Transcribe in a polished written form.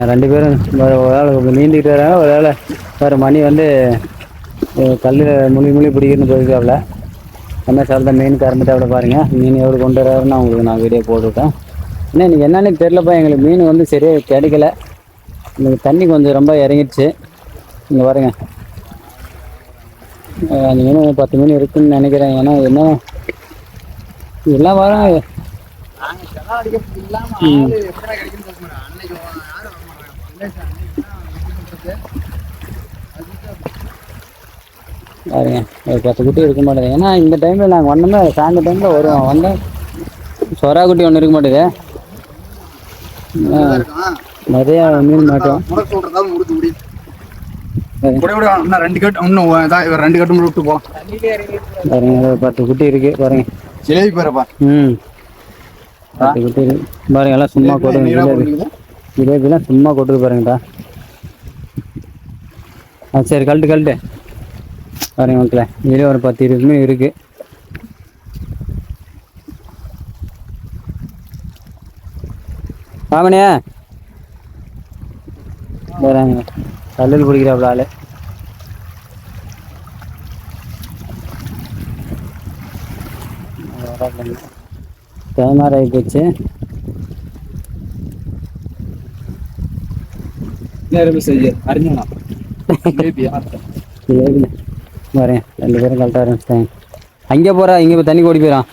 2 பேரும் ஒரு ஆள் நீந்திட்டு வராங்க, ஒரு ஆள் வேறு மணி வந்து கல்லில் முழுகி முழுகி பிடிக்கணும்னு போயிருக்காப்புல. என்ன சார் தான் மீன் கறந்துட்டாப்புல பாருங்க. மீன் எவ்வளோ கொண்டு வர்றாருன்னு உங்களுக்கு நான் வீடியோ போட்டுவிட்டேன். ஏன்னா இன்றைக்கி என்னன்னு தெரிலப்பா, எங்களுக்கு மீன் வந்து சரியாக கிடைக்கல. இன்னைக்கு தண்ணி கொஞ்சம் ரொம்ப இறங்கிடுச்சு. இங்கே பாருங்க, அந்த மீன் 10 மீன் இருக்குதுன்னு நினைக்கிறேன். ஏன்னா என்ன எல்லாம் வரும். பாருங்க ஒரு 10 குட்டி இருக்க மாட்டேங்குது. ஏன்னா இந்த டைமில் நாங்கள் வந்தோம்னா சாயந்தர டைமில் வருவோம். வந்தால் சொரா குட்டி ஒன்று இருக்க மாட்டேங்குது. நிறைய மீன் மாட்டோம். பாருங்க 10 குட்டி இருக்கு பாருங்க. ஜிலேபி பாருப்பா. 10 குட்டி இருக்கு பாருங்க. எல்லாம் சும்மா கொட்டுங்க. ஜிலேபிலாம் சும்மா கொட்டுது பாருங்கடா. சரி கழட்டு பாருங்க மக்களே. இதுலேயே ஒரு 10-20 மீன் இருக்கு. ஆமணியா வராங்க. கல்லில் பிடிக்கிறாப்புல ஆள். டைமார் ஆகி போச்சு. வரேன் 2 பேரும் கரெக்டாக ஆரம்பிச்சிட்டாங்க. அங்கே போகிறா, இங்கே தண்ணி ஓடி போயிடான்.